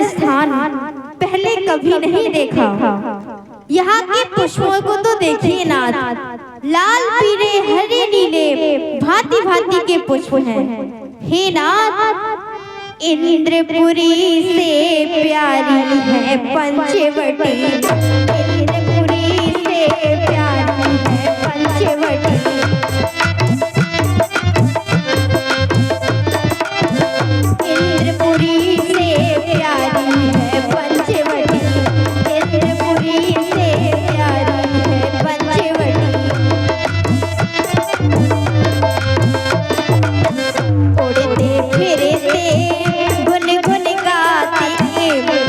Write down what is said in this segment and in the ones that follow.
स्थान पहले कभी नहीं देखा। यहाँ के पुष्पों को तो देखिए नाथ, लाल पीले हरे नीले भांति भांति के पुष्प हैं। हे नाथ, इंद्रपुरी से प्यारी है पंचवटी, इंद्रपुरी से प्यारी है पंचवटी। इंद्रपुरी से प्यारी है पंचवटी, इंद्रपुरी से प्यारी है पंचवटी। उड़ते फिरते गुन गुन गाते,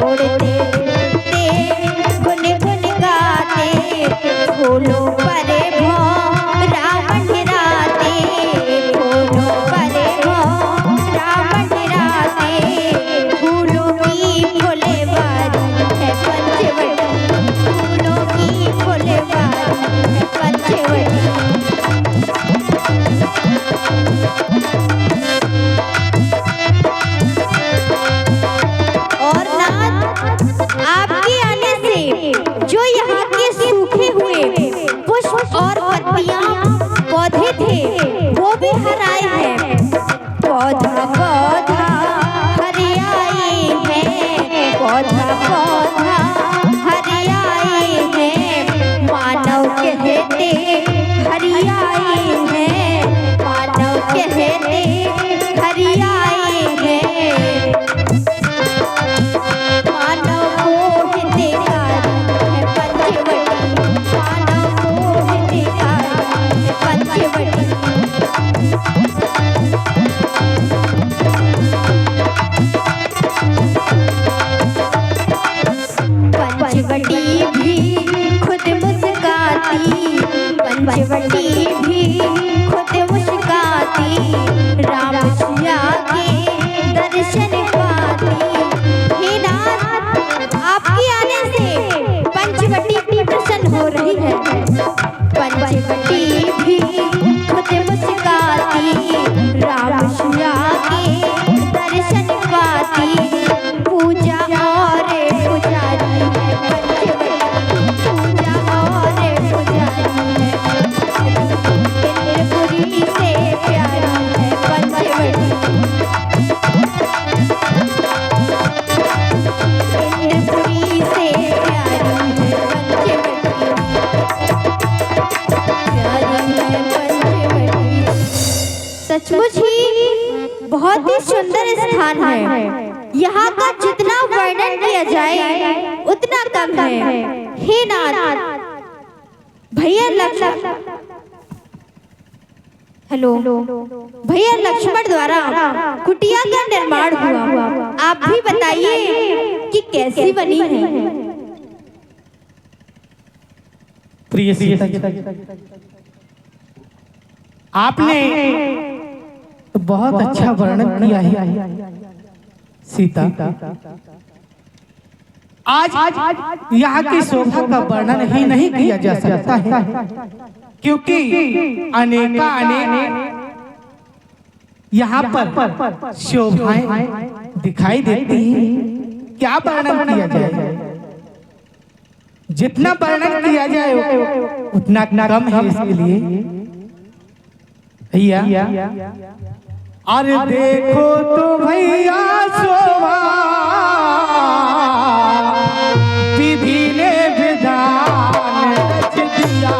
उड़ते फिरते गुन गुन गाते, फूलों पर भौं रावण राते, फूलों पर भौं रावण राते, फूलों की फुलवारी है पंचवटी, फूलों की फुलवारी है पंचवटी। और नाथ, आपके आने से जो यहाँ के सूखे हुए पुष्प और पत्तियां पौधे थे वो भी हराए हैं। पौधा पौधा हरियाए हैं, पौधा पौधा हरियाए हैं, मानव कहते हरियाए हैं, मानव कहते हरियाए हैं। मानव मोहितकारी है पंचवटी, मानव मोहितकारी है पंचवटी। पंचवटी भी खुद मुस्काती, पंचवटी भी खुद मुस्काती, राम सिया के दर्शन पाती। हे नाथ, आपके आने से पंचवटी प्रसन्न हो रही है। पंचवटी भी खुद मुस्काती, राम सिया के दर्शन पाती, पूजा और पुजारी है पंचवटी, पूजा और पुजारी है पंचवटी, इंद्रपुरी से प्यारी है पंचवटी, इंद्रपुरी से प्यारी है पंचवटी, प्यारी है पंचवटी। सचमुच ही बहुत ही सुंदर स्थान है। यहाँ का जितना वर्णन किया जाए उतना कम है। हे नाथ, भैया लक्ष्मण, हेलो भैया लक्ष्मण द्वारा कुटिया का निर्माण हुआ, आप भी बताइए कि कैसी बनी है। प्रिय सीता जी, आपने बहुत अच्छा वर्णन किया है सीता। आज यहाँ की शोभा का वर्णन ही नहीं किया जा सकता है, क्योंकि अनेक यहाँ पर शोभाएं दिखाई देती हैं। क्या वर्णन किया जाए, जितना वर्णन किया जाए उतना कम है। इसके लिए भैया, अरे देखो तो भैया शोभा विधि ने विधान रच दिया,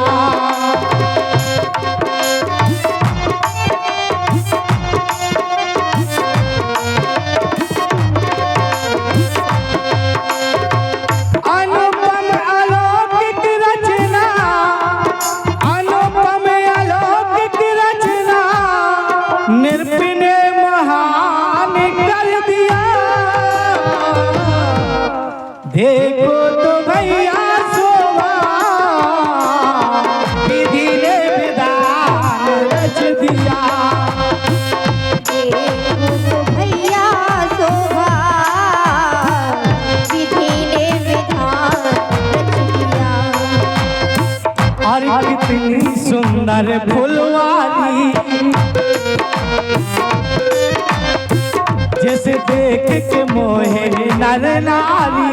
अनुपम अलौकिक रचना, अनुपम अलौकिक रचना निर्पिन महान कर दिया। देखो तो भैया शोभा विधि ने विधान रच दिया, देखो तो भैया शोभा विधि ने विधान रच दिया। और कितनी सुंदर फुलवारी, जिस से देख के मोहे नर नारी।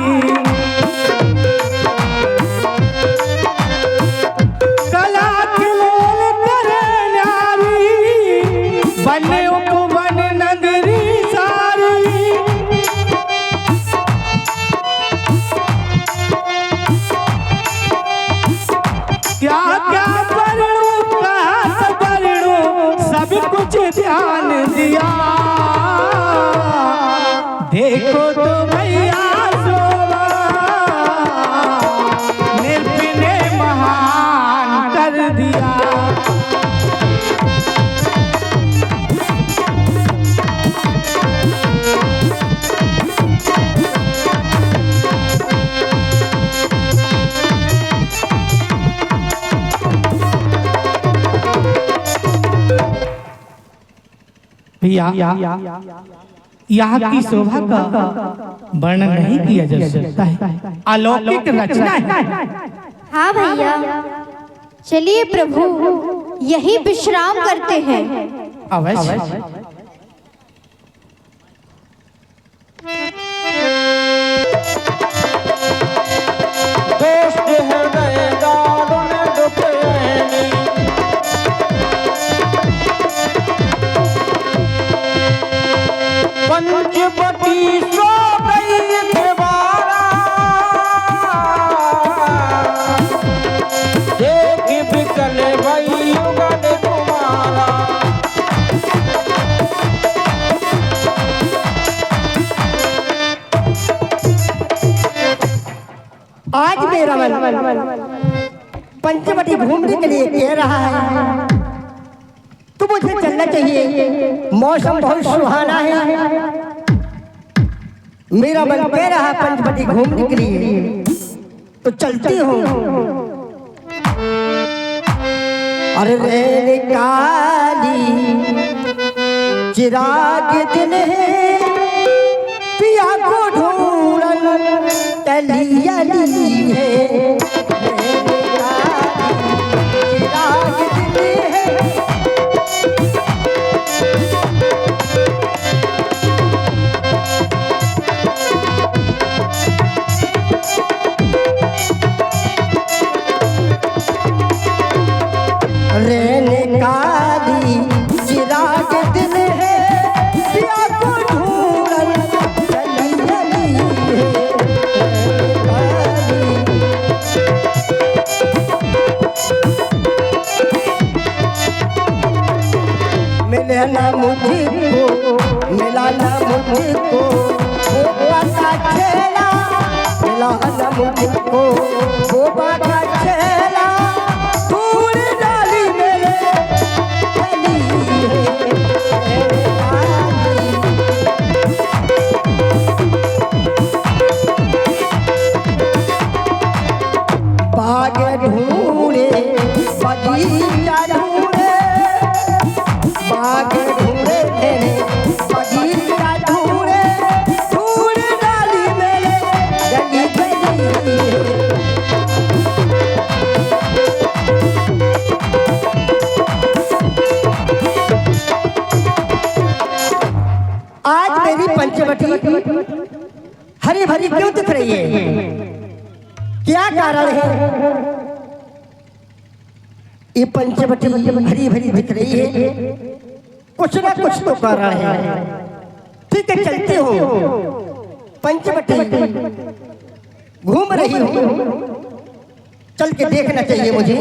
कला के लेल करे नारी बने उपवन नगरी सारी। क्या क्या पढ़ूं कहाँ पढ़ूं सब कुछ ध्यान दिया। देखो तो भैया शोभा नृत्य ने महान कर दिया। यहाँ की शोभा का वर्णन नहीं किया जा सकता है, अलौकिक रचना है। हाँ भैया, चलिए प्रभु यही विश्राम करते हैं। अवश्य। पंचवटी सो गई देवारा देख बिकल भई युगल तुम्हारा। आज मेरा मन पंचवटी घूमने के लिए कह रहा है, तो मुझे चलना चाहिए। मौसम बहुत सुहाना है, मेरा मन कह रहा है पंचवटी घूमने के लिए, तो चलती हूँ। अरे रे काली चिराग दिन है पिया को ढूंढन तलिया ली है। चिराग दिन है रहने काली चिराग दिन है पिया को ढूंढन चली जली है। मिले ना मुझको मिला ना मुझको वो बाका खेला, मिला ना मुझको वो बाका खेला। बाग ढूंढे बगीचा ढूंढे, बाग ढूंढे बगीचा ढूंढे, ढूंढ डाली मेरे गली गली। आज मेरी पंचवटी हरी भरी क्यों दिख रही है? क्या कारण है ये पंचवटी हरी भरी दिख रही है? कुछ ना कुछ तो कारण है। ठीक है, चलती हूँ पंचवटी घूम रही हूँ, चल के देखना चाहिए मुझे।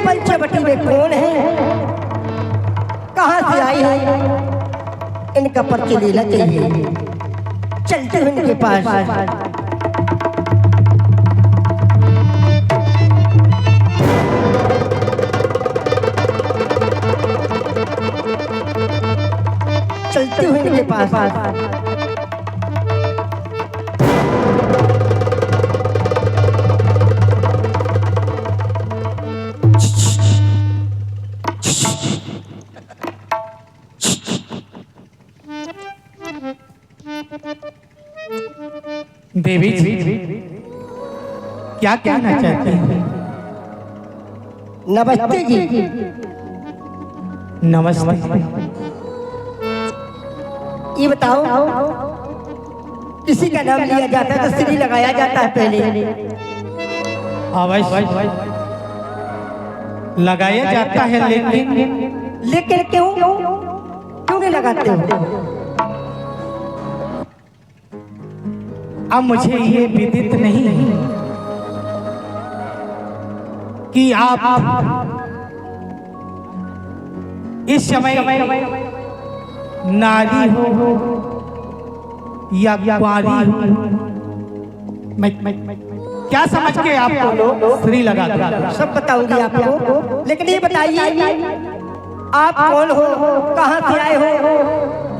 पंचवटी में कौन है, कहाँ से आई है, इनका परिचय लेना चाहिए। चलते हैं इनके पास। चलते हैं इनके पास। क्या कहना चाहते हैं? नमस्ते जी। नमस्ते। ये बताओ, किसी का नाम लिया जाता है तो श्री लगाया जाता है पहले। अवश्य लगाया जाता है, लेकिन क्यों नहीं लगाते हो? अब मुझे ये विदित नहीं कि आप इस समय नारी हो या कुंवारी हो, मैं क्या समझ के आपको लोग श्री लगा सब बताऊंगी आपको, लेकिन ये बताइए आप कौन हो, कहाँ से आए हो,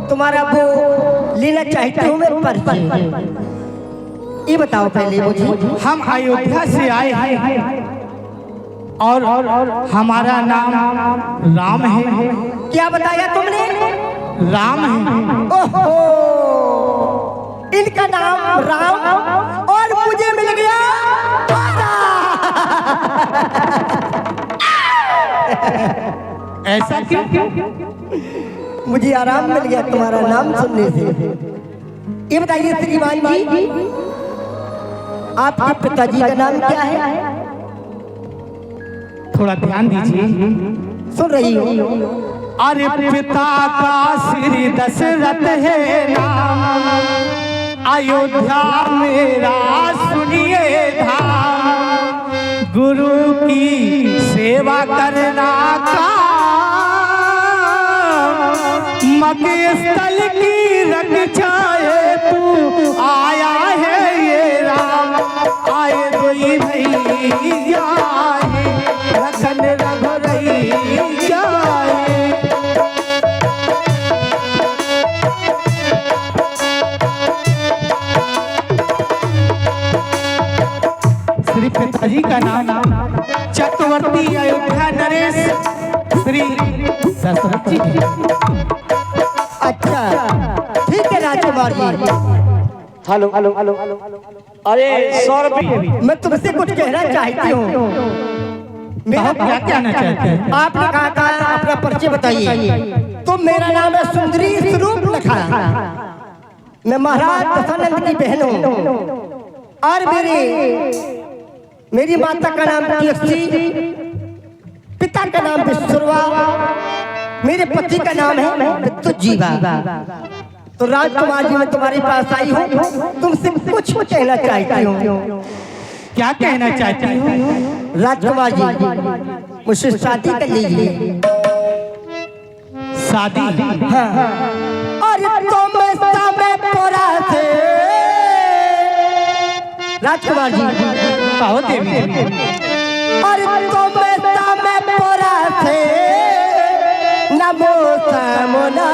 तुम्हारा वो लेना चाहती हूँ मैं परिचय, ये बताओ पहले मुझे। हम अयोध्या से आए हैं और हमारा नाम राम है। क्या बताया तुमने? राम है। ओहो, इनका नाम राम और मुझे मिल गया ऐसा क्यों? मुझे आराम मिल गया तुम्हारा नाम सुनने से। ये बताइए श्रीमान जी, आपके पिताजी का नाम क्या है? थोड़ा ध्यान दीजिए। सुन रही हो? अरे पिता का श्री दशरथ है नाम, अयोध्या मेरा सुनिए धाम, गुरु की सेवा करना का मके स्थल की रक्षाए तू आया है ये राम, आए कोई भैया रखन रघुरैया। श्री पिताजी का नाम चक्रवर्ती अयोध्या नरेश श्री दशरथ जी। अच्छा ठीक है Rajkumar ji. Hello hello hello. अरे सौरभ, मैं तुमसे कुछ कहना चाहती हूँ। मेरा क्या कहना चाहते हैं? आपने कहा था अपना परिचय बताइए। तो मेरा नाम है सुंदरी स्वरूप लखा, मैं महाराज दशानंद की बहन हूँ और मेरी माता का नाम तुलसी, पिता का नाम विश्ववा, मेरे पति का नाम है विद्युजीवा। तो राजकुमार जी मैं तुम्हारे पास आई हूँ, तुमसे कुछ कहना चाहती हूँ। क्या कहना चाहती हूँ? राजकुमार जी मुझसे शादी कर लीजिए। शादी? हाँ। अरे तुम समय परा थे राजकुमार जी, कहो देवी। अरे तुम समय परा थे नमो समना,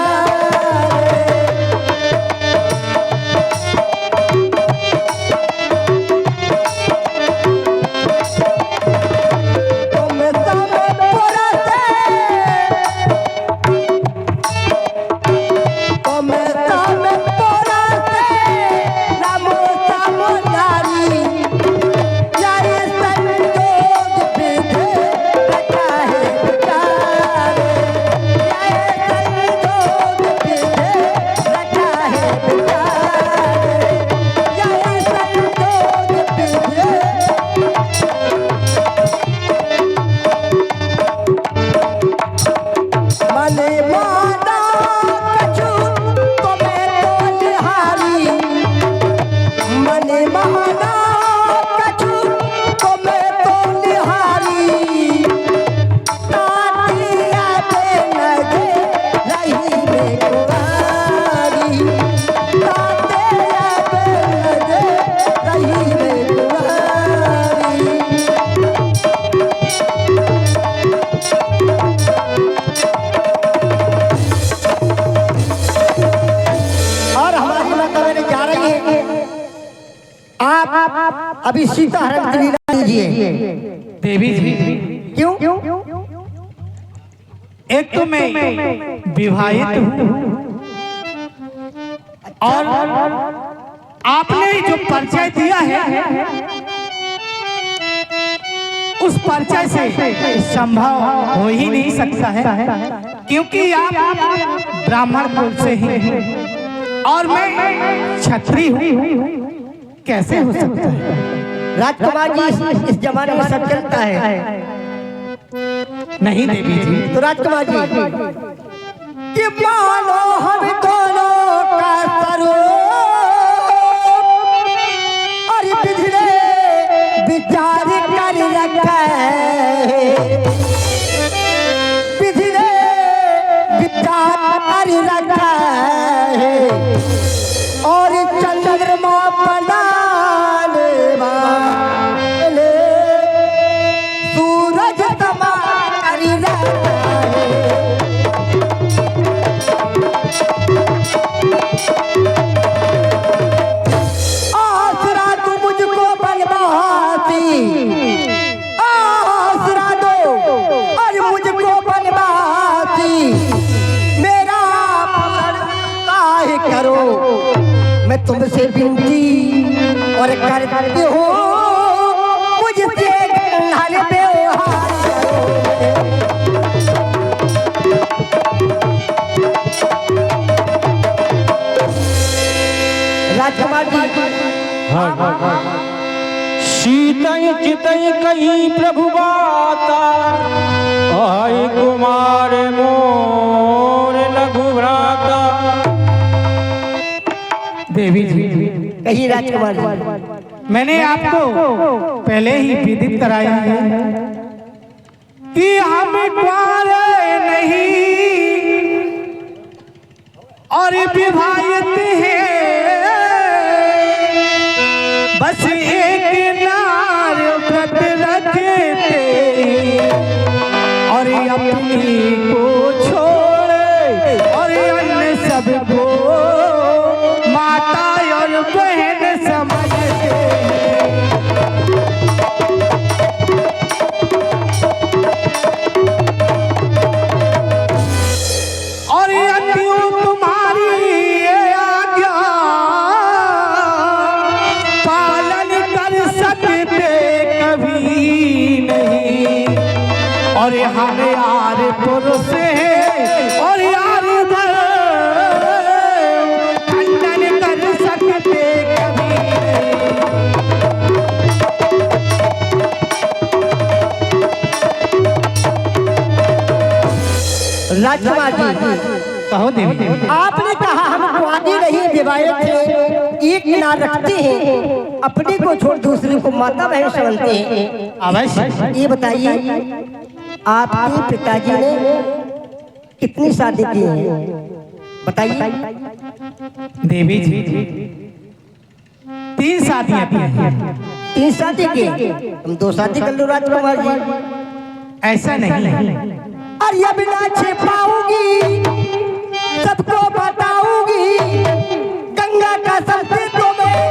अभी सीता हरण की लीला लीजिए। देवी जी, क्यों? एक तो मैं विवाहित हूँ और आपने जो परिचय दिया है परिचय से संभव हो ही नहीं सकता है, क्योंकि आप ब्राह्मण कुल से हैं और मैं क्षत्रिय हूँ, कैसे हो सकता है? राजकुमार जी, इस जमाने में सब चलता है। नहीं देवी जी। तो राजकुमार जी कि मानो हम दोनों का सरो और बिजले विचार कर रखा है, बिजले विचार कर रखा है और चंद्रमा बनाने वाले सूरज समा कर रखा है। आसरा तू मुझको बनवाती, आसरा दो और मुझको बनवाती, मेरा काहे करो मैं तुमसे विनती और करती हूँ, मुझसे हर व्यवहार राजकुमार जी। शीतय चितय कही प्रभु बाता, आय कुमार मोर लघु भ्राता। देवी जी, कही राजकुमार जी। मैंने आपको पहले ही विदित कराया है कि हम कुंवारे नहीं और विवाहित हैं, बस एक नार व्रत रखते और अपनी को छोड़े और अन्य सबको माता और बहन समझते हैं। और अतियों तुम्हारी ये आज्ञा पालन कर सकते कभी नहीं, और हम यार पुरुष हैं और यार खंडन कर सकते कभी नहीं। राजकुमार जी, कहो देवी। आपने कहा हम कुंवारी नहीं विवाहित थे, एक नार रखते हैं, अपने को छोड़ दूसरे को माता बहन समझते हैं। अवश्य। ये बताइए आपके पिताजी ने कितनी शादी की है, बताइए। देवी जी, 3 शादियां की हैं। 3 शादी की, हम 2 शादी कर लो राजकुमार जी। ऐसा नहीं, और ये बिना छिपाऊंगी, सबको बताऊंगी, गंगा का सबसे तुम्हें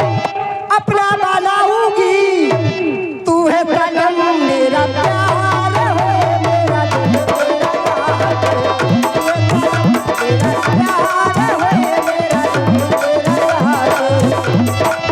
अपना बनाऊंगी, तू है सनम मेरा प्यार है, मेरा दिल तेरा याद है, प्यार है मेरा दिल तेरा याद है।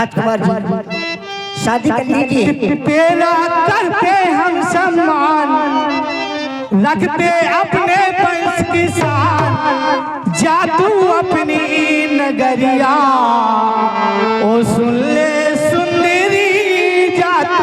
राजकुमार जी शादी कर लीजिए। तेरा करते हम सम्मान, रखते अपने वंश की शान, जा तू अपनी नगरिया, ओ सुन ले सुंदरी जा तू।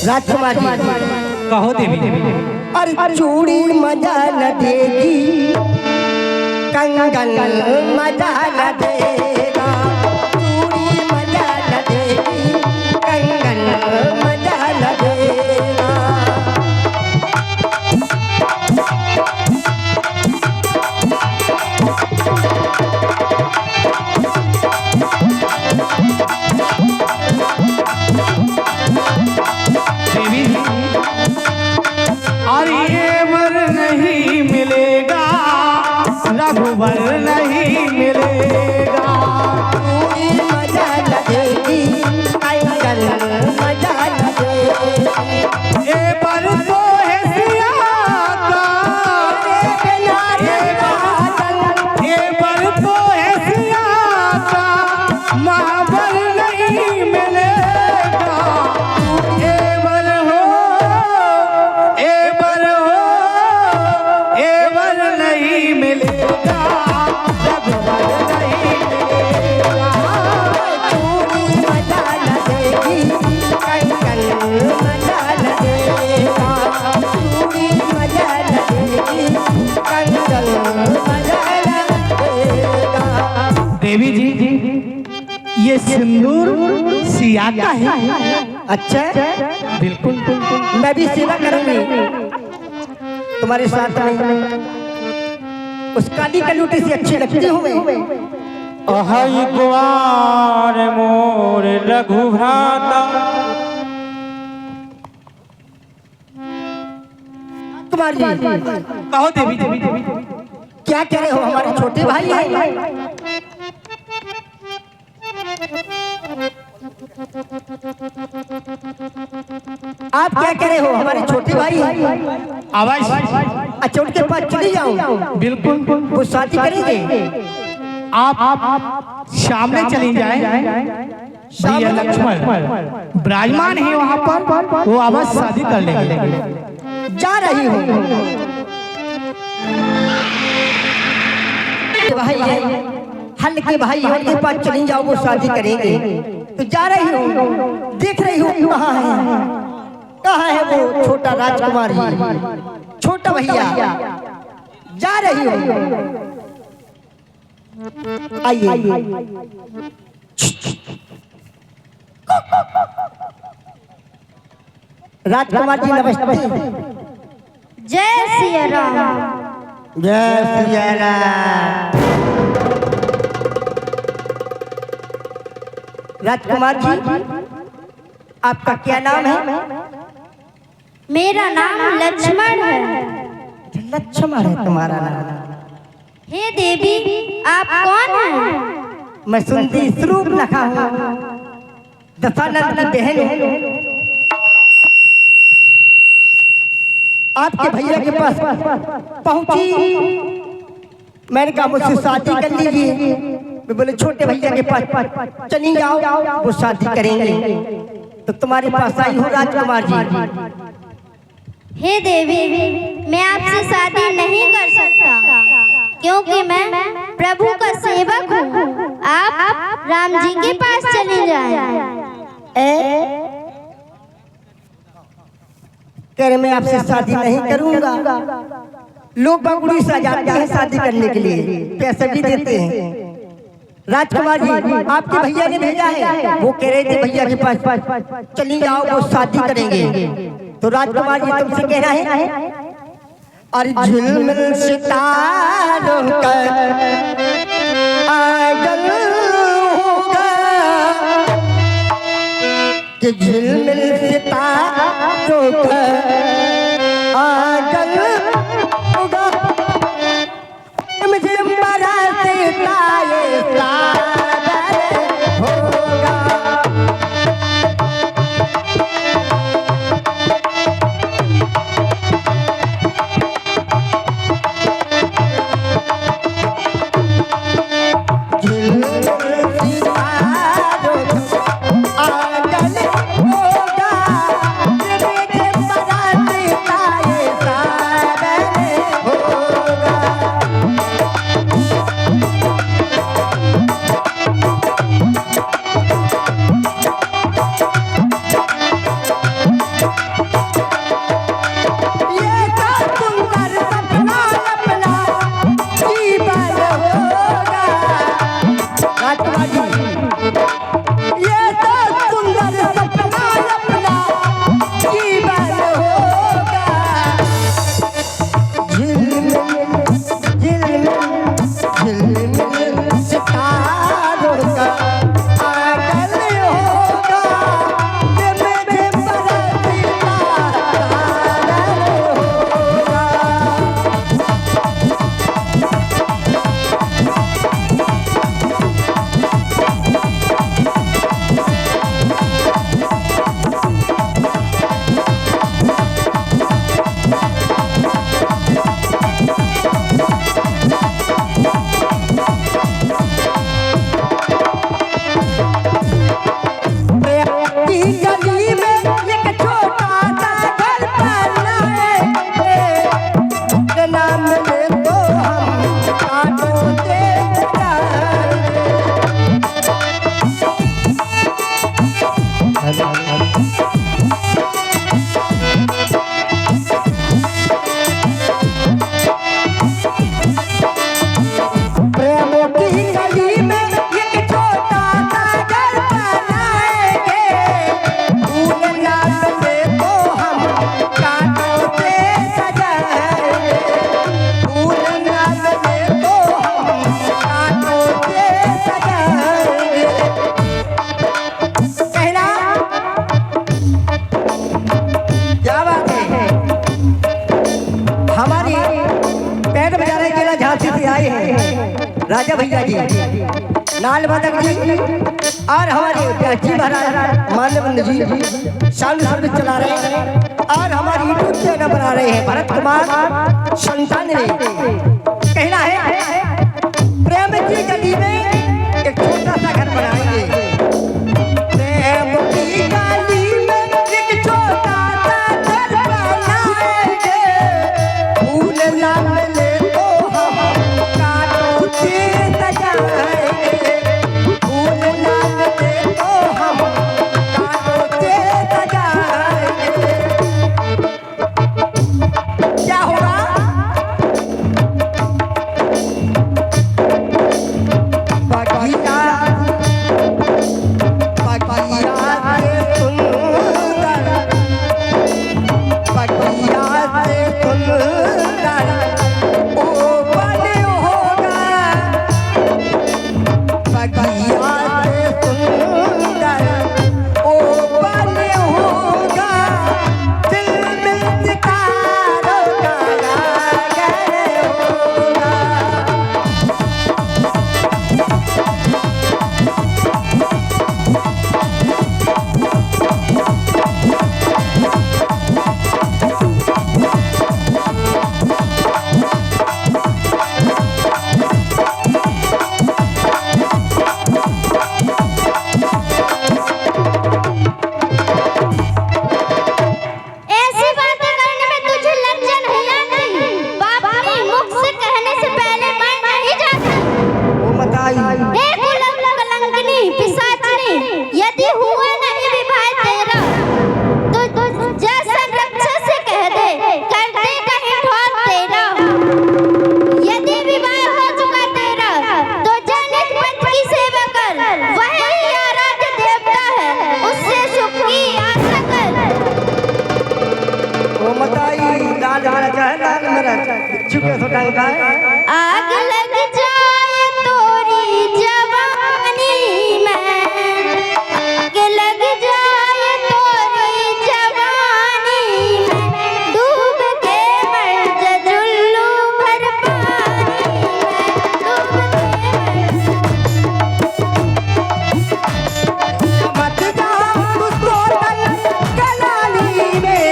राजकुमार जी कहो देवी। अरे चूड़ी मजा न देगी, कंगन मजा न देगा, चूड़ी मजा न देगी, कंगन मजा न देगा। और ये वर नहीं मिलेगा, रघुवर नहीं मिलेगा, चूड़ी मजा न देगी, कंगन मजा न देगी। ये वर तो है सिया का, ये वर तो है सिया का, महावर नहीं मिलेगा, ये वर हो, ये वर हो, ये वर नहीं मिलेगा, रघुवर नहीं मिलेगा। चूड़ी मजा न देगी, कंगन मजा न देगा, चूड़ी मजा न देगी, कंगन मजा न देगा। देवी जी ये सिंदूर सिया का है। अच्छा बिल्कुल मैं भी सेवा करूंगी तुम्हारे साथ में। उस काली कलूटी से अच्छी लगती हूँ मैं। अहै कुमार मोर लघु भ्राता, कुमार जी कहो देवी। क्या कह रहे हो, हमारे छोटे भाई हैं। आप क्या कह रहे हो, हमारे छोटे भाई हैं। आवाज अच्छा उनके पास चली जाऊं, बिल्कुल वो शादी करेंगे। आप सामने चली जाए, भैया लक्ष्मण विराजमान है वहाँ पर, वो आवाज शादी कर लेंगे। जा रही हूँ भाई है, हल्के भाई है, उनके पास चली जाओ, वो शादी करेंगे। तो जा रही हूँ, देख रही हूँ कहाँ है, कहाँ है वो छोटा राजकुमार जी, छोटा भैया। जा रही हूँ, आइए। राजकुमार जी नमस्ते। जय सिया राम। जय सिया राम। राजकुमार जी आपका क्या नाम है? मेरा नाम लक्ष्मण है। लक्ष्मण है तुम्हारा नाम? हे देवी आप कौन हैं? मैं सुंदरी स्वरूप लखा हूँ, दशानंद की बहन हूँ। आपके भैया के पास पहुंची, मैंने कहा मुझसे शादी कर लीजिए। मैं बोले छोटे भैया के पास चली जाओ, वो शादी करेंगे। तो तुम्हारे पास आई हूँ राजकुमार जी। हे देवी मैं आपसे शादी नहीं कर सकता, क्योंकि मैं प्रभु का सेवक हूँ। आप राम जी के पास चली जाएं। कह रहे मैं आपसे शादी नहीं करूंगा, लोग बंगड़ी सजाते हैं शादी करने के लिए, पैसे भी देते हैं। राजकुमार जी आपके भैया ने भेजा है, वो कह रहे थे भैया के पास चली जाओ, वो शादी करेंगे। तो राजकुमार जी तुमसे कहना है, और झिलमिल सितारों का आंगन होगा, कि झिलमिल सितारों का आंगन होगा, मुझे बराते ताये सागर होगा। राजा भैया जी, लाल माधव जी और हमारे प्याजी महाराज मानवंद जी साउंड सर्विस चला रहे हैं और हमारी यूट्यूब चैनल बना रहे हैं भरत कुमार संतान ने। कहना है प्रेम की गली में एक छोटा सा घर बनाएंगे, प्रेम की गली में एक छोटा सा घर बनाएंगे, फूल लाल ले तो हम काटों से सजाएंगे, फूल लाल ले तो हम काटों से सजाएंगे। क्या होगा? बिच्छू के सुटान का है। आग लग जाए तोरी जवानी में, आग लग जाए तोरी जवानी में, डूब के मर जा जुल्लू भर पानी में, डूब के मत जा मुझको तल कलाली में,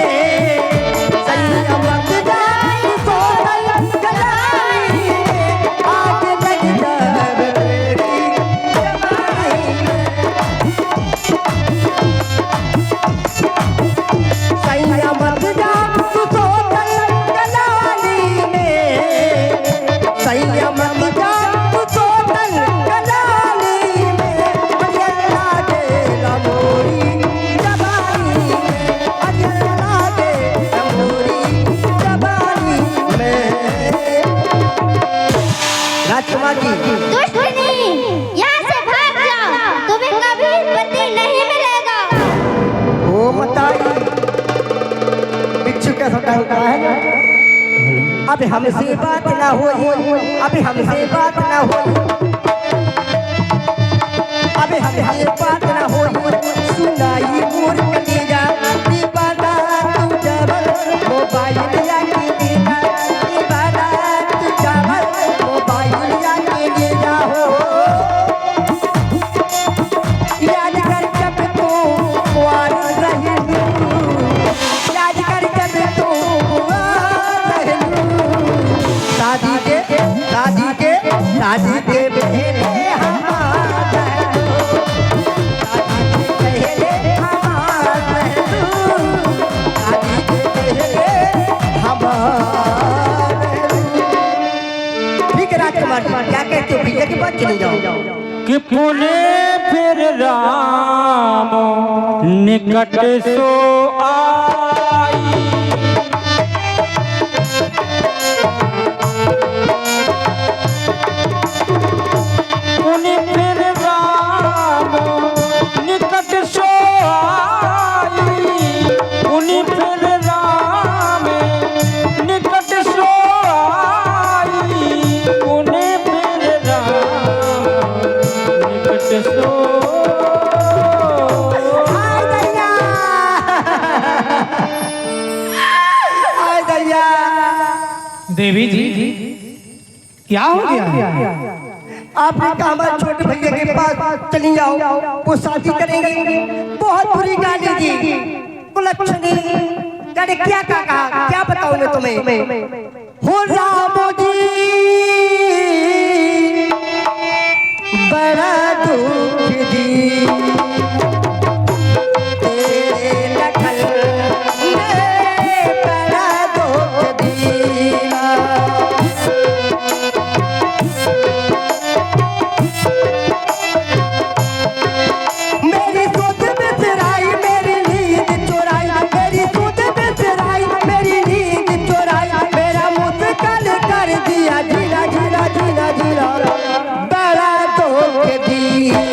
सैया मत जा मुझको तल कलाली में, आग लग जाए तेरी जवानी में। सैया मत जा मुझको तल कलाली में, सैया मत जा मुझको तल कलाली में, अल्लाह के लमोरी जवानी में, अल्लाह के लमोरी जवानी में। राजकुमार जी दुष्टनी, यहाँ से भाग जाओ, तुम्हें कभी पति नहीं मिलेगा। ओ मताई बिच्छू का सुटान का है। अब हमसे बात ना हो, अब हमसे बात ना हो, अब हमसे बात ना हो, सुनाई मोर कलेजा दीवाना तू जबर मोबाइल लाके दे जा, दीवाना तू जबर मोबाइल लाके दे जा हो। याद कर जब तू कुंवार रहलू, याद कर जब तू कुंवार रहलू, शादी के पहले हमार रहलू, शादी के पहले हमार रहलू, शादी के पहले हमार रहलू। ठीक है राजकुमार जी, क्या कहते हो भैया के बाद चले जाओ। कि पुणे फिर राम निकट सो आई, पुणे फिर राम निकट सो आई, पुणे फिर राम निकट सो आई, पुणे फिर राम निकट सो हाय दैया, हाय दैया। देवी जी क्या हो गया? आपने कहा हमारे छोटे भैया के पास चली जाओ, वो शादी करेंगे। बहुत बुरी गाली दी, कुलच्छनी। अरे क्या कहा, क्या बताऊं मैं तुम्हें। हो राम जी बड़ा दुख दी, तेरे लखन ने बड़ा दुख दिया। मेरी सुध बिसराई, मेरी नींद चुराई, मेरी सुध बिसराई, मेरी नींद चुराई, मेरा मुस्कान कर दिया जीना जीना जीना जीना, बड़ा दुख दिया।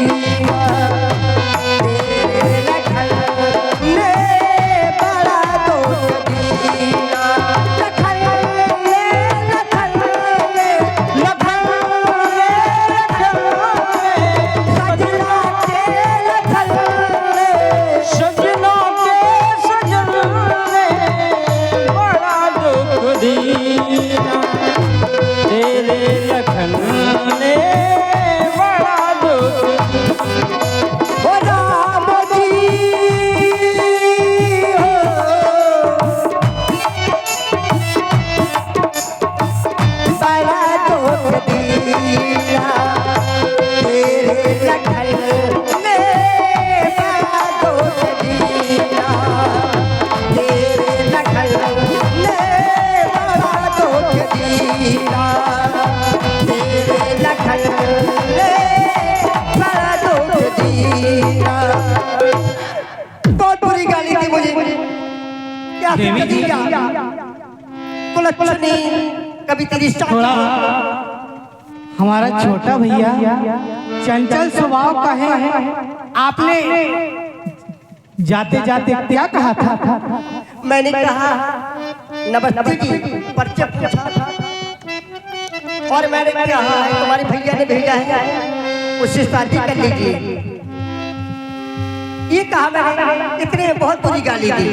तेरे लखन ने बड़ा दुख दिया, लखन ने लखन ने लखन ने सजना के लखन ने, सजना के सजन ने बड़ा दुख दीना, तेरे लखन ने बड़ा दुख। ओ राम जी हो बड़ा दुख दिया, तेरे लखन ने बड़ा दुख दिया, तेरे लखन ने बड़ा दुख दिया, तेरे लखन ने बड़ा दुख दिया। बहुत बुरी गाली थी मुझे, क्या देवी जी। कुलच्छनी कभी तेरी थोड़ा हमारा छोटा भैया चंचल स्वभाव का है। आपने जाते जाते क्या कहा था? मैंने कहा नमस्ते जी, परिचय पूछा था। और मैंने कहा है तुम्हारे भैया ने भेजा है उससे शादी कर लीजिए। ये कहा मैंने, इतने में बहुत बुरी गाली दी।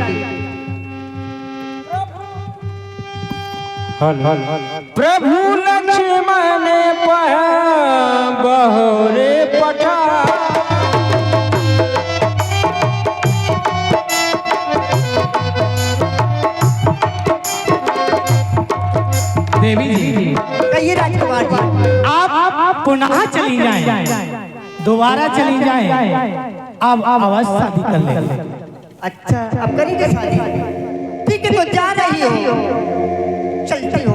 प्रभु लक्ष्मण बहोरे पठा देवी जी, कहिए राजकुमार जी, आप पुनः चली जाएं, दोबारा चली जाएं, अब अवश्य शादी कर ले। अच्छा अब करेंगे शादी? ठीक है, तो जा रही हो, चलती हो।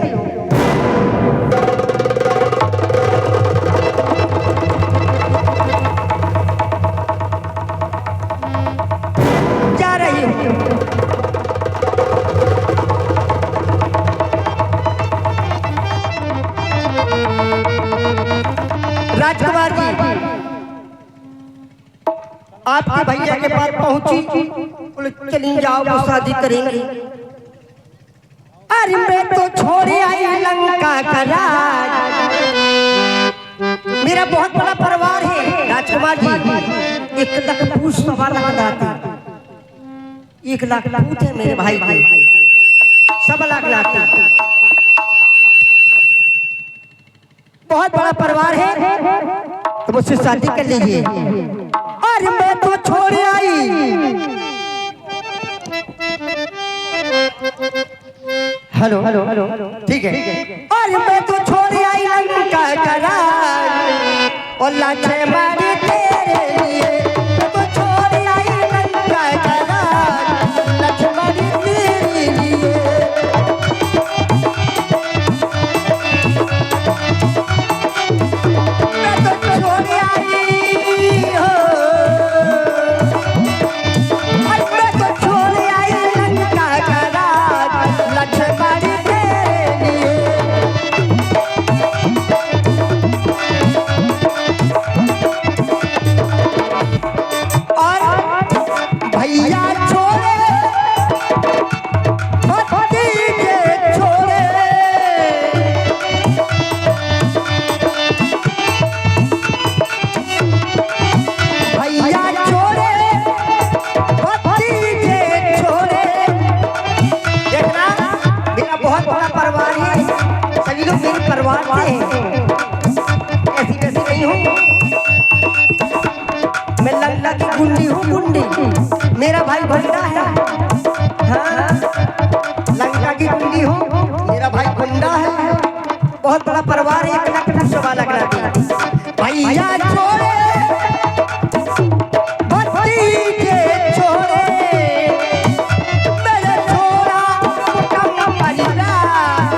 जा रही हो। राजकुमार जी, आपके भैया के पास पहुंची, बोले चली जाओ वो शादी करेंगे। अरे मैं तो छोड़े आई लंका का राज, मेरा बहुत बड़ा परिवार है राजकुमार जी। 1 लाख पूछ सवा लाख लाते, 1 लाख पूछ है मेरे भाई के, 1.25 लाख लाते। बहुत बड़ा परिवार है, तो मुझसे शादी कर लीजिए। अरे मैं तो छोड़ आई, हेलो हेलो ठीक है। अरे मैं तो छोड़ आई लंका का राज और लाठे मारी तेरे लिए। मैं तो छोड़ आई लंका का राज, लाठे मारी तेरे लिए। मैं तो छोड़ आई हो, मैं तो छोड़ आई लंका का राज, लाठे मारी तेरे लिए। और भैया छोड़े भतीजे छोड़े, भैया छोड़े भतीजे छोड़े। देखना मेरा बहुत बड़ा परिवार है, सभी लोग मेरे परिवार से हैं, ऐसी वैसी नहीं हूँ। मैं लंका की गुंडी हूँ, गुंडी। मेरा भाई गुंडा है, हाँ लंका की गुंडी हूँ, मेरा भाई गुंडा है। बहुत बड़ा परिवार है, 1 लाख पूछ सवा लाख लाते। भैया छोड़े भतीजे छोड़े, मेरे छोड़ा कुटुंब परिवार,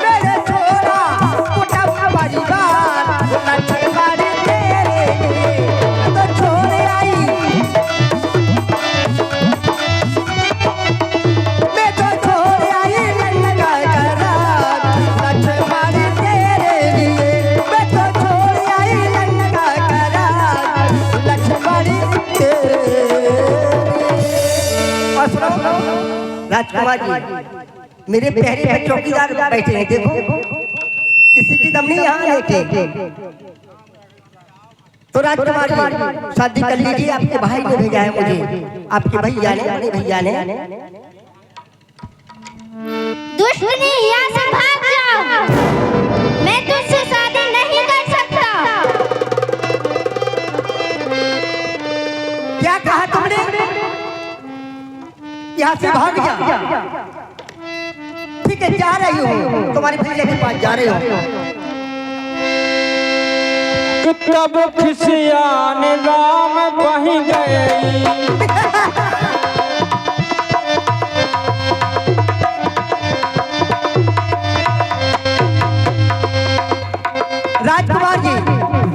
मेरे छोड़ा कुटुंब परिवार, लाठे मारे तेरे लिए। तो छोड़ आई, मैं तो छोड़ आई लंका का राज, लाठे मारे तेरे लिए। मैं तो छोड़ आई लंका का राज, लाठे मारे तेरे लिए। और सुनो राजकुमार जी, मेरे पहरे पे चौकीदार बैठे हैं, देखो किसी की दम नहीं यहाँ लेके। तो राजकुमार जी शादी कर लीजिए, आपके भाई ने भेजा है मुझे, आपके भैया ने, अपने भैया ने। दुष्टनी, यहाँ से भाग जाओ, मैं तुझसे शादी नहीं कर सकता। क्या कहा तुमने? यहाँ से भाग जा। ठीक है, जा रही हूँ, तुम्हारे भैया के पास जा रही हूँ। तब खिसियान राम बहि गई, राजकुमार जी,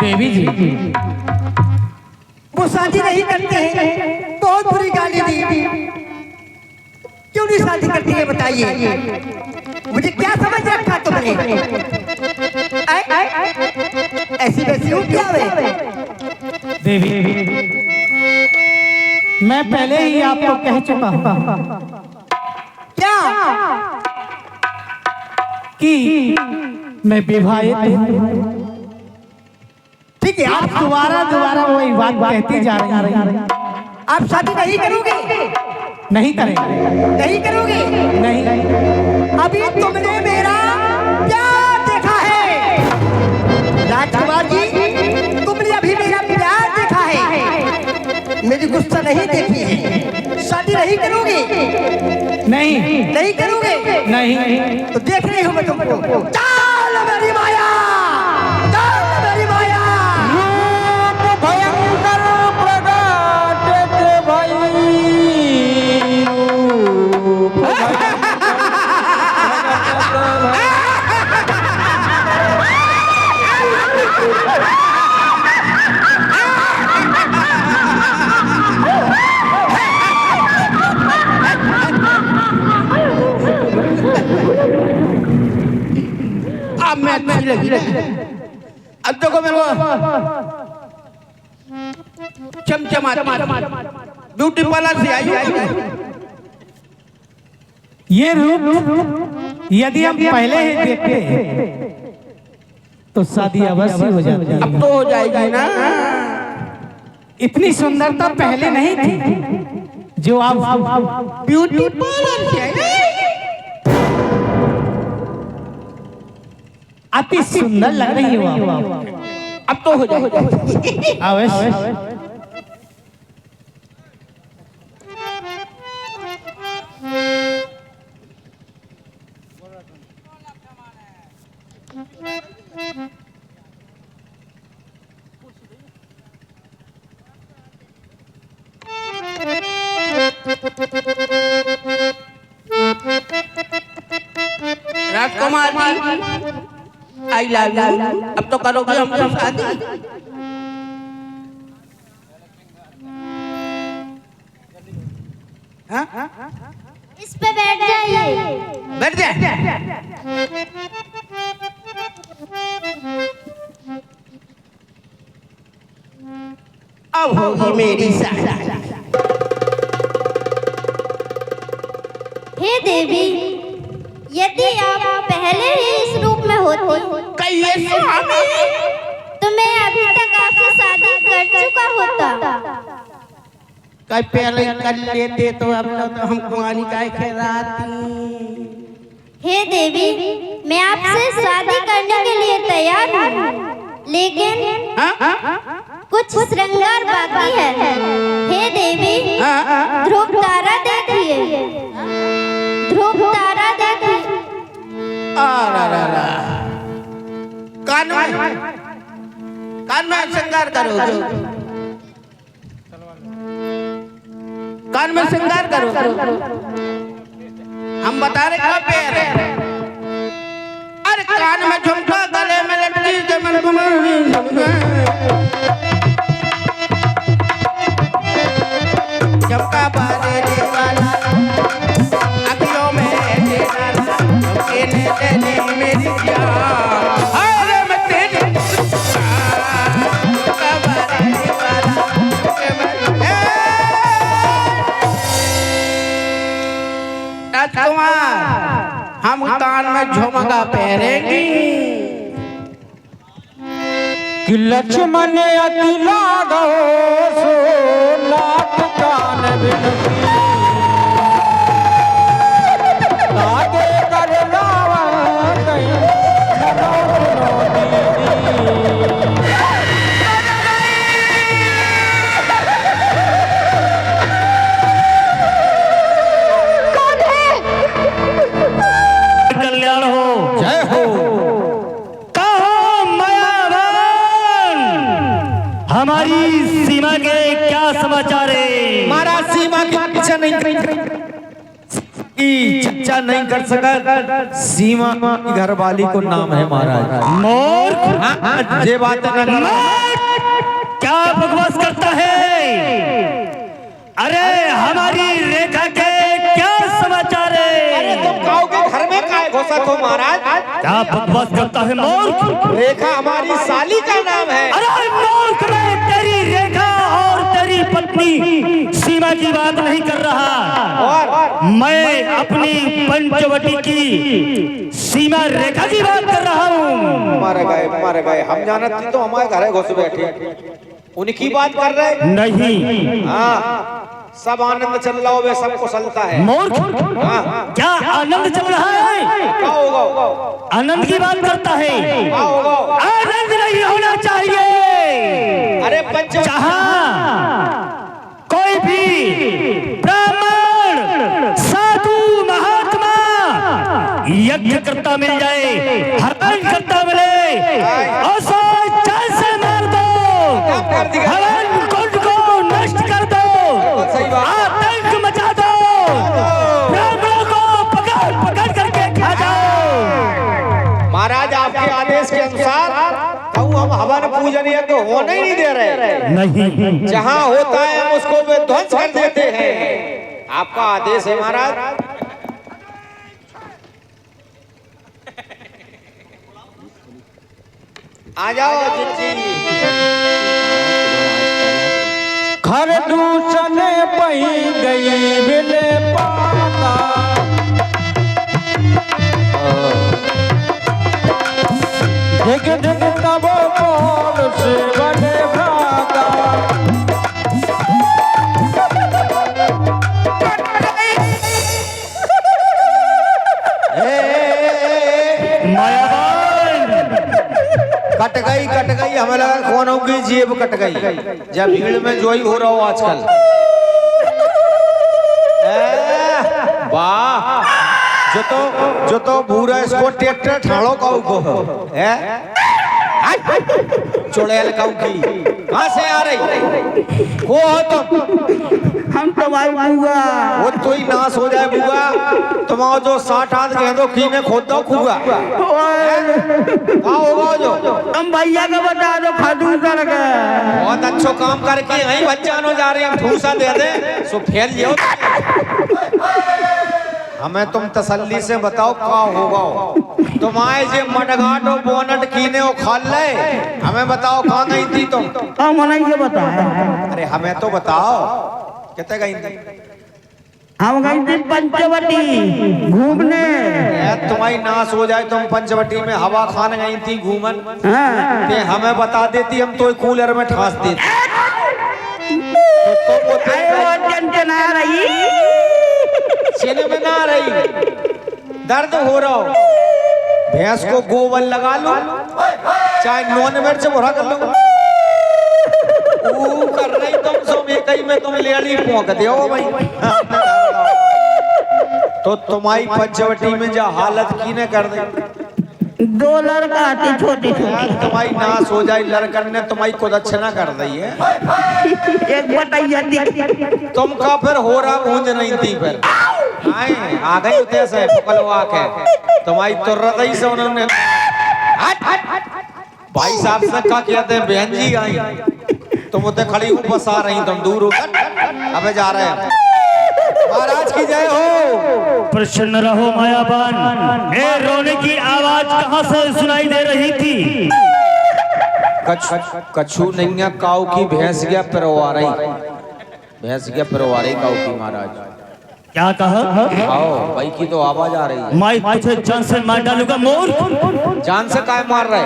देवी जी, वो शादी नहीं करते हैं, बहुत बुरी गाली दी। क्यों नहीं शादी करती है बताइए? मुझे क्या समझ रखा तुमने? ऐसी वैसी हूँ क्या मैं? देवी, मैं पहले ही आपको कह चुका हूँ क्या कि मैं विवाहित हूँ। ठीक है, आप दोबारा दोबारा वही बात कहती जा रही हैं। आप शादी नहीं करोगे? नहीं करेंगे। नहीं करोगे? नहीं। अभी तुमने मेरा प्यार देखा है राजकुमार जी, तुमने अभी मेरा प्यार देखा है, मेरी गुस्सा नहीं देखी है। शादी नहीं करोगे? नहीं। नहीं करोगे? नहीं। तो देख रही हूँ मैं तुमको। चाल मेरी माया, चाल मेरी माया। रूप भयंकर प्रगटत भई, रूप भयंकर प्रगटत भई। अब मैं अच्छी लगी। अब देखो मेरे को चमचमाती ब्यूटी पार्लर से आई। ये रूप यदि हम पहले ही देखते तो शादी अवश्य हो जाती। अब तो हो जाएगी ना। इतनी सुंदरता पहले नहीं थी जो आप ब्यूटी पार्लर से आई। अति सुंदर लग रही हो आप। अब तो हो जाएगी। अवश्य। Rajkumar ji, I love you. अब तो करोगे हमसे शादी। हाँ? इस पे बैठ जाइए। बैठ जा। अब होगी मेरी शादी। हे देवी, यदि आप पहले ही इस रूप में होती कहिए स्वामी। तो मैं अभी तक आपसे शादी कर चुका होता। कहीं पहले कर लेते तो अब तो हम कुंवारी काय कहलाती। हे देवी, मैं आपसे शादी करने के लिए तैयार हूँ, लेकिन कुछ श्रृंगार बाकी है। हे देवी, ध्रुव तारा देखिए, ध्रुव तारा देखिए। कान में श्रृंगार करो, कान में श्रृंगार करो। हम बता रहे कब पैर है। अरे कान में झुमका, गले में लटकी, जमन कुमारी झुमका बाजे वाला, अखियों में डाला, झुमके ने मेरी जान। अरे मैं तेरी झुमका बाजे वाला, राजकुमार, हम कान में झुमका पहनेंगे कि लक्ष्मण अति लागो सो लाख कान बिनती, आगे कर लावन कहीं मनो सुनो दीदी। कल्याण हो। जय हो। कहो मायावान, हमारी सीमा के क्या समाचार है? महाराज सीमा की इच्छा नहीं कर सका। सीमा की घरवाली को नाम है महाराज। मूर्ख, ये बात क्या बकवास करता है? अरे हमारी रेखा के क्या समाचार है? घर में काय घुसा तो महाराज? क्या बकवास करता है मूर्ख? रेखा हमारी साली का नाम है। अरे मूर्ख, मैं तेरी रेखा और तेरी पत्नी सीमा की बात नहीं कर रहा। मैं अपनी पंचवटी की सीमा रेखा की बात कर रहा हूँ। मर गए हम जानत थी तो हमारे घर घुस बैठे उनकी बात कर रहे नहीं, हाँ सब आनंद चल रहा हो वे सबको चलता है। मूर्ख, हाँ क्या आनंद चल रहा है? क्या होगा आनंद की बात करता है। क्या होगा आनंद नहीं होना चाहिए। अरे पंच जहाँ कोई भी ब्राह्मण साधु महात्मा यज्ञ करता मिल जाए, हवन करता मिले, उसे जान से मार दो, हवन कुंड को नष्ट कर दो, आतंक मचा दो, ब्राह्मणों को पकड़ पकड़ करके खा जाओ। महाराज आपके आदेश के अनुसार कहूँ हम हवन पूजन यज्ञ होने ही नहीं दे रहे। नहीं, जहाँ होता है हम उसको वे ध्वंस कर देते हैं। आपका आदेश है महाराज। आ जाओ अजीत जी। घर दूषण पही गई बिले पाता ढिग ढिग तब कौन से बने भागा कट गई हमें लगा कौनों की जेब कट गई जब भीड़ में जो ही हो रहा हो आजकल। वाह जो तो भूरा इसको ट्रैक्टर ठाड़ो काऊ को है चुड़ैल काऊ की कहाँ से आ रही को हो तुम? हम तो भाई बुआ वो तो ही नाश हो जाए बुआ तुम्हारा जो 60 हाथ कह दो कीने खोद दो खुआ कहाँ होगा जो हम भैया को बता दो खादू कर गए। बहुत अच्छो काम करके यही बच्चा नो जा रहे हैं हम ठूसा दे दे सो फैल जाओ। हमें तुम तसल्ली से बताओ क्या होगा तुम्हारे जे मडगाट और बोनट कीने और खाल ले हमें बताओ कहाँ गई थी तुम? हम नहीं के बताया। अरे हमें तो बताओ कितने गई थी? हम गई थी पंचवटी घूमने। तुम्हारी नाश हो जाए तुम पंचवटी में हवा खान गई थी घूमन हाँ। ते हमें बता देती हम तो कूलर में ठास देते। टेंशन आ रही सीने में ना रही दर्द हो रहा हो भैंस को गोबर लगा लो चाहे नॉन मिर्च भरा कर लो कर रही तुम सो कहीं में तुम लेड़ी पहुंच दे भाई। तो तुम्हारी पंचवटी में जो हालत की ने कर दे 2 लड़का आती छोटी छोटी तुम्हारी नाश हो जाए लड़कन ने तुम्हारी को दक्षिणा कर दी है। एक बताइए तुम का फिर हो रहा गूंज नहीं थी फिर आए आ गई उते से पकलवा के तुम्हारी तुर्रत ही से उन्होंने भाई साहब से क्या कहते हैं बहन जी आई तुम उते खड़ी बस आ रही तुम दूर अबे जा रहे हैं। महाराज की जय हो। प्रसन्न रहो मायावान। ए रोने की आवाज कहाँ से सुनाई दे रही थी? कछु नैया काऊ की भैंस गया परवारी भैंस गया परवारी काऊ की महाराज। क्या कहा? आओ भाई की तो आवाज आ रही है। मैं तुझे जान से मार डालूंगा मूर्ख। जान से काय मार रहे?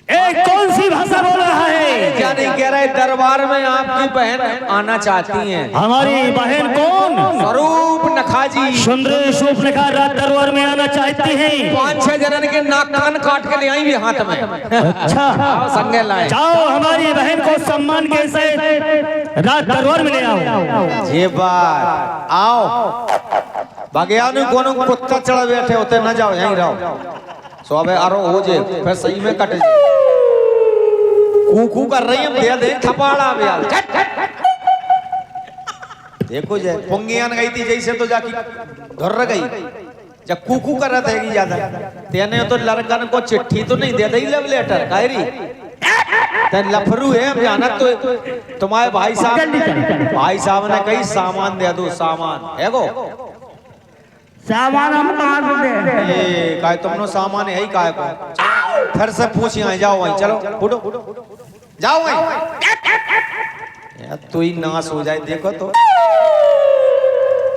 ए कौन सी भाषा बोल रहा है? क्या नहीं कह रहे दरबार में आपकी बहन आना चाहती हैं। हमारी बहन कौन? स्वरूप नखाजी सुंदर सूप नखा रात दरबार में आना चाहती हैं। 5-6 जनन के नाक कान काट के ले आई भी हाथ में। अच्छा आओ संगे लाए। जाओ हमारी बहन को सम्मान के साथ रात दरबार में ले आओ। ये बात आओ भगयानु कोनो कुत्ता चढ़ा बैठे होते न जाओ यहीं रहो सोबे आरो हो जे फिर सही में कट जे कूकू कर रही है दे थपाड़ा ब्याल देखो जे पुंगियान गई थी जैसे तो जाकी धुर्र गई जब कूकू कर रहा था ज्यादा तेने तो लड़कन को चिट्ठी तो नहीं दे दी लव लेटर कायरी ते लफरू है हम जाना तो तुम्हारे भाई साहब ने कही सामान दे दो सामान है गो सामान हम कहाँ से दे? ये काय तुमनो सामान है ही काय को फिर से पूछ यहाँ जाओ वहीं चलो फुटो जाओ वहीं यार तू ही नाश हो जाए देखो तो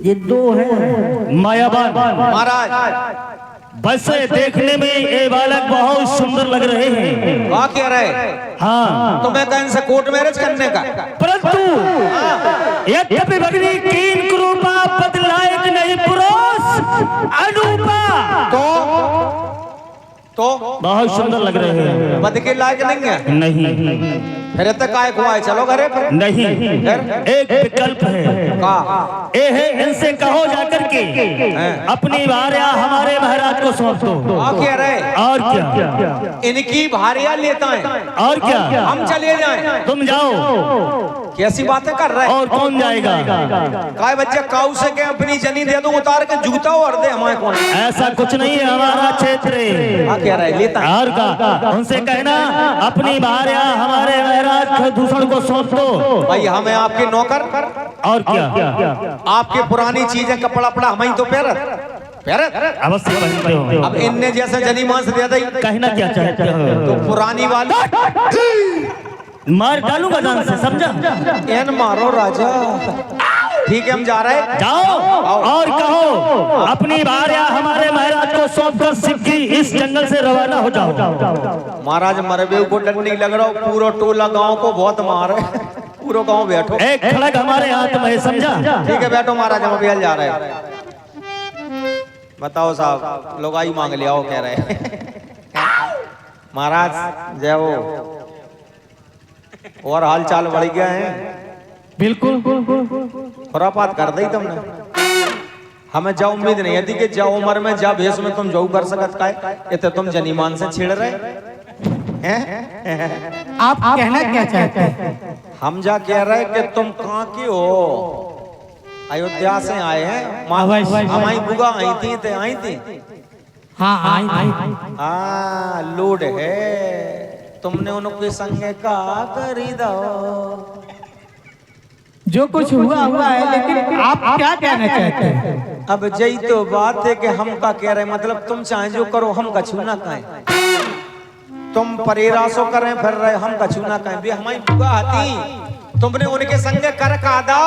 ये दो है मायावान। महाराज वैसे देखने में ये बालक बहुत सुंदर लग रहे हैं। क्या कह रहे? हाँ, तो मैं कहीं से कोर्ट मैरिज करने का? परंतु यद्यपि भगनी कीन कृपा बदलायक नहीं पुरुष अनुपा तो बहुत सुंदर लग रहे हैं। बद के लायक नहीं है? नहीं फिर तक काय हुआ है? चलो घरे पर। नहीं, एक विकल्प है। का ये है, इनसे कहो जाकर के अपनी भार्या हमारे महाराज को सौंप दो। क्या कह रहे? और क्या? इनकी भारिया लेता है और क्या? हम चले जाएं? तुम जाओ। कैसी बातें कर रहे हैं? और कौन जाएगा? काय बच्चे काऊ से के अपनी जनी दे दो, उतार के जूता और दे हमारे कौन? ऐसा कुछ नहीं है, हमारा क्षेत्र है। क्या कह रहे? लेता है। और का उनसे कहना अपनी भार्या हमारे महाराज दूषण को सौंप दो। भाई हमें आपके नौकर और क्या? आपके पुरानी चीजें कपड़ा पड़ा हम ही तो पैरत अवश्य पहनते हो। अब इनने जैसा जनी मांस दे दी कहना क्या चाहते हो? तो पुरानी वाली मार डालूंगा जान से, समझा? एन मारो राजा। ठीक है हम जा रहे हैं। जाओ और कहो अपनी भार्या हमारे महाराज को सौंप कर सिक्की इस जंगल से रवाना हो जाओ। महाराज मरबे को डर नहीं लग रहा, पूरा टोला गांव को बहुत मार है। पूरा गांव बैठो, एक खड़क हमारे हाथ में है, समझा? ठीक है बैठो महाराज, हम अभी जा रहे हैं। बताओ साहब, लोग आई मांग लिया, कह रहे महाराज जय हो। और हाल चाल बढ़ गया है? बिल्कुल खुरापात कर दी तुमने। हमें जा उम्मीद नहीं थी कि जा उम्र में जा भेष में तुम जाऊ कर सकत का है। ये तो तुम जनीमान से छिड़ रहे हैं। आप कहना क्या चाहते हैं? हम जा कह रहे कि तुम कहाँ के हो? अयोध्या से आए हैं। हमारी बुआ आई थी ते आई थी। हाँ आई। हाँ लोड है। तुमने उनके संगे का करी दो। जो कुछ हुआ है, लेकिन आप क्या कहना चाहते हैं? अब जई तो बात है कि हम का कह रहे, मतलब तुम चाहे जो करो, हम कछु ना कहें। तुम परेरासो करें फिर रहे, हम कछु ना कहें। भी हमारी बुआ आती, तुमने उनके संगे कर का दो।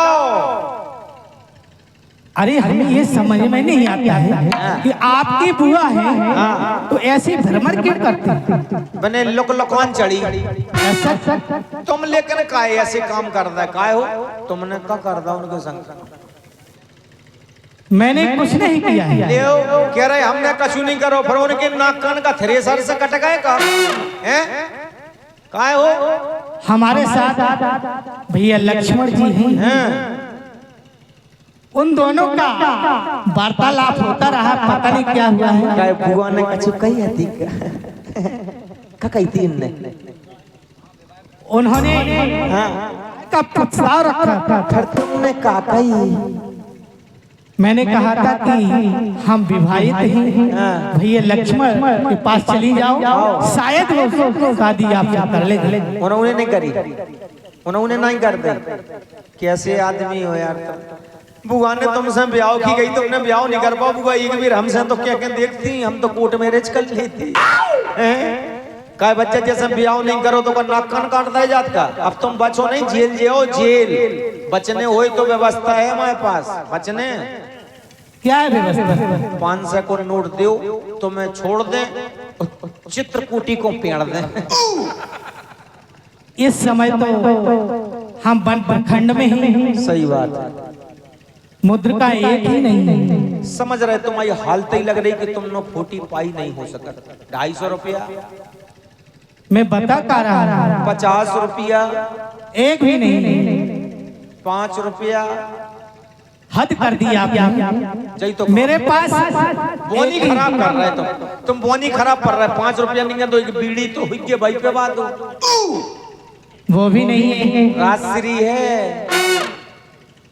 अरे हमें ये समझ में नहीं आता है कि आपकी बुआ है तो ऐसे भ्रमण क्यों करते हैं? बने लुकलुकान चढ़ी। ऐसा तुम लेकिन काय ऐसे काम कर रहा है? काय हो तुमने का कर दा उनके संग? मैंने कुछ नहीं किया है। कह रहे हमने कछु नहीं करो, फिर उनके नाक कान का थ्रेसर से कट गए का? काय हो? हमारे साथ भैया लक्ष्मण जी हैं। उन दोनों का वार्तालाप होता रहा, पता नहीं क्या हुआ है। काय बुआ ने कछु कही है? का कही थी इनने? उन्होंने का प्रस्ताव रखा था। फिर तुमने का कही? मैंने कहा था कि हम विवाहित हैं, भैया लक्ष्मण के पास चली जाओ, शायद वो शादी आपसे कर ले। उन्होंने नहीं करी, उन्होंने नहीं कर दे। कैसे आदमी हो यार? बुआ ने तुमसे ब्याह की गई, तुमने ब्याह नहीं कर पाओ। बुआ एक बार हमसे तो क्या क्या देखती, हम तो कोर्ट मैरिज कर लेती। काय बच्चा जैसे ब्याह नहीं करो तो नाक कान काटता है जात का। अब तुम बचो नहीं, जेल जाओ जेल। बचने हो तो व्यवस्था है हमारे पास। बचने क्या है व्यवस्था? 500 को नोट दो, तुम्हें छोड़ दे, चित्रकूटी को पेड़ दे। इस समय तो हम वन प्रखंड में ही। सही बात है। मुद्रिका एक ही नहीं। समझ रहे तुम्हारी हालत ही लग रही कि तुम नो 40 पाई नहीं हो सका। 250 रुपया मैं बता का रहा। 50 रुपया एक भी नहीं। 5 रुपया हद कर दी आप। जई तो मेरे पास बोनी खराब कर रहे तुम बोनी खराब कर रहे। 5 रुपया नहीं है तो एक बीड़ी तो हुई के भाई पे बात हो। वो भी नहीं है। राजश्री है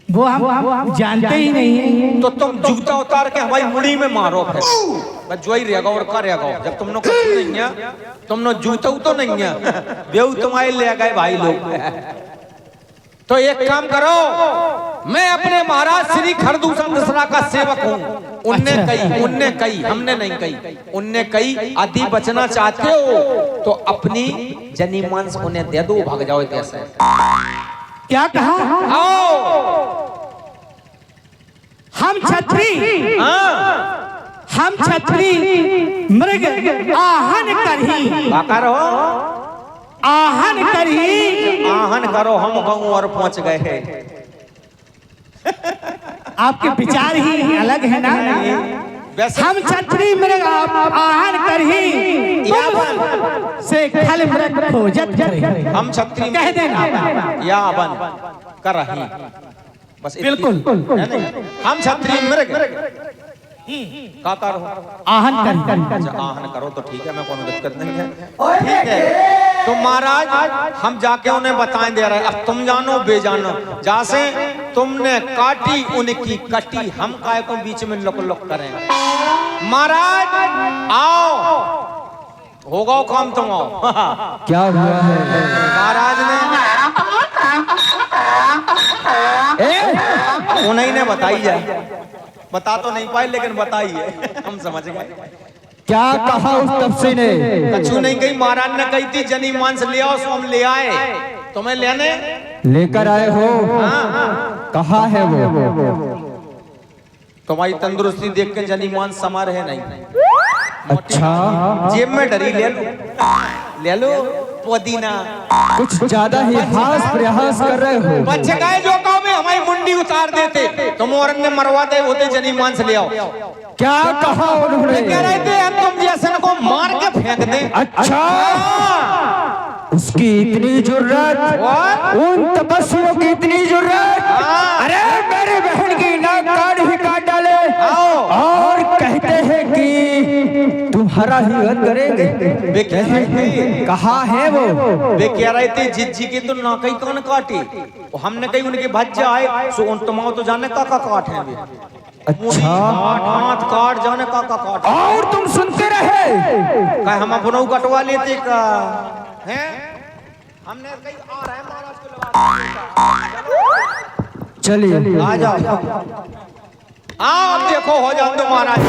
वो हम जानते ही नहीं है। तो तुम जूता उतार के हमारी मुड़ी में मारो फिर। बस जो ही रहेगा और का रहेगा। जब तुमने कुछ नहीं है, तुमने जूता तो नहीं है, बेऊ तुम्हारे ले गए भाई लोग। तो एक काम करो, मैं अपने महाराज श्री खरदूषण दसरा का सेवक हूँ। उनने कही, हमने नहीं कही। उनने कही आदि बचना चाहते हो तो अपनी जनी मांस उन्हें दे दो, भाग जाओ। कैसे क्या कहा? आओ हम छत्री हाँ हम छत्री मृग आहन करही का करो आहन करही आहन करो हम गाँव और पहुंच गए हैं। आपके विचार ही अलग है ना। वैसे हम छत्री मृग आहन करही यावन से खल मृग खोजत करे। हम छत्री कह देना यावन कर रही बस इतनी- बिल्कुल। है नहीं? हम छत्री मृग का करो आहन कर अच्छा आहन करो तो ठीक है, मैं कोई दिक्कत नहीं है, ठीक है। तो महाराज हम जाके उन्हें बताएं दे रहे, अब तुम जानो बेजानो, जैसे तुमने काटी उनकी कटी, हम काय को बीच में लुक लुक करें। महाराज आओ, होगा काम तुम आओ। क्या हुआ है? महाराज ने उन्हीं ने बताई है, बता तो नहीं पाए लेकिन बताई है, हम समझ गए। क्या कहा उस तपसी ने? कछु नहीं कही, महाराज ने कही थी जनी मांस ले आओ, सो हम ले आए, तुम्हें लेने लेकर आए हो? कहाँ है वो? तुम्हारी तंदुरुस्ती देख के जनी मांस समा रहे नहीं। अच्छा, जेब में डरी ले लो पुदीना। कुछ ज्यादा ही हास प्रयास कर रहे हो। बच्चे गए जो कहो में हमारी मुंडी उतार देते, तुम औरत ने मरवा दे होते जनी मांस ले आओ। क्या कहा उन्होंने? कह रहे थे हम तुम जैसे को मार के फेंक दें। अच्छा, उसकी इतनी जुर्रत, उन तपस्वियों की इतनी जुर्रत। अरे मेरी बहन की नाक काट ही काट डाले और कहते हैं कि तुम्हारा ही हल करेंगे। वे कह रहे थे, कहाँ है वो? वे कह रहे थे जिज्जी की तो नाकई कान काटी, हमने कही उनके भज्जा आए, सो उन तुम तो जाने का काट है वे। अच्छा, हाथ काट जाने का काट। और तुम सुनते रहे? कहे हम अपनों कटवा लेते का हैं, हमने कही आ रहे हैं महाराज को लगा। चलिए आ जाओ, आओ अब देखो हो जाओ तो महाराज।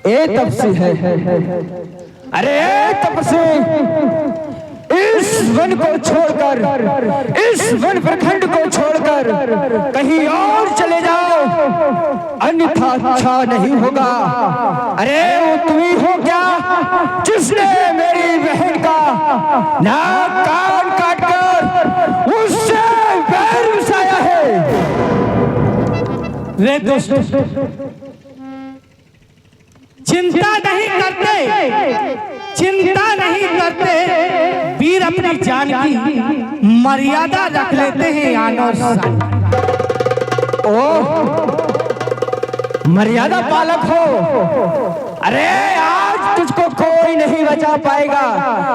ए तपसी है। अरे तपसी, इस वन को छोड़कर, इस वन प्रखंड को छोड़कर कहीं और चले जाओ, अन्यथा अच्छा नहीं होगा। अरे वो तुम ही हो क्या जिसने मेरी बहन का नाक कान काटकर उससे पैर मिसाया है? रे दोस्त, चिंता नहीं करते, चिंता नहीं करते, वीर अपनी जान की मर्यादा रख लेते हैं आनो सान। ओ मर्यादा पालक हो। अरे आज तुझको कोई नहीं बचा पाएगा।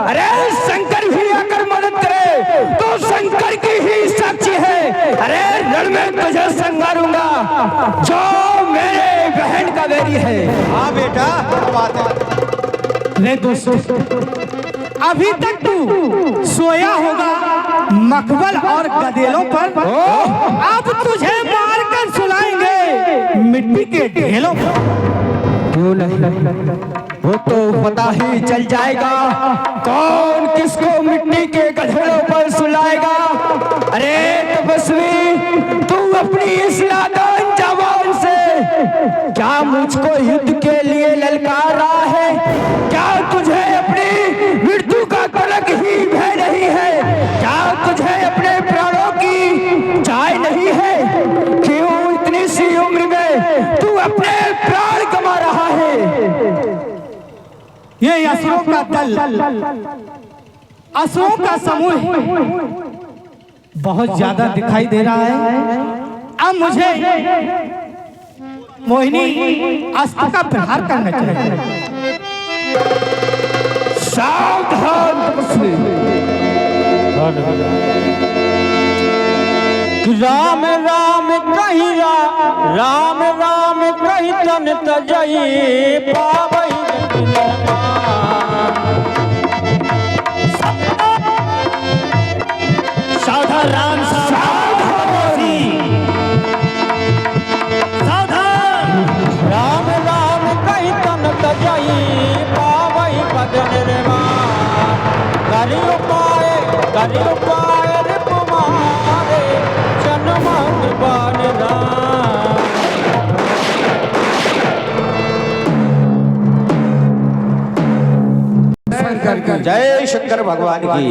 अरे शंकर भी आकर मदद करे तो शंकर की ही साक्षी है। अरे रण में तुझे संगारूंगा जो मेरे बहन का बेरी है। हाँ बेटा बात है। रे दोस्तों, अभी तक तू सोया होगा मखमल और गदेलों पर, अब तुझे मारकर सुलाएंगे मिट्टी के ढेलों पर। क्यों नहीं, वो तो पता ही चल जाएगा कौन किसको मिट्टी के गधेड़ों पर सुलाएगा। अरे तपस्वी, तू अपनी इस नादान जवान से क्या मुझको युद्ध के लिए ललकार रहा है? क्या तुझे अपनी मृत्यु का कलंक ही भय नहीं है? क्या तुझे अपने प्राणों की चाय नहीं है? क्यों इतनी सी उम्र में तू अपने प्राण गंवा रहा है? ये असुरों का दल, असुरों का समूह बहुत ज्यादा दिखाई दे रहा है। अब मुझे मोहिनी अस्त्र का प्रहार करना चाहिए। सावधान तपस्वी। राम राम कही राम राम कही तन तजई पावई। सावधान राम, सावधान, सावधान। राम राम कही तन तजई पावई पद निर्माण। करियो पाए रे शंकर की जय शंकर भगवान की।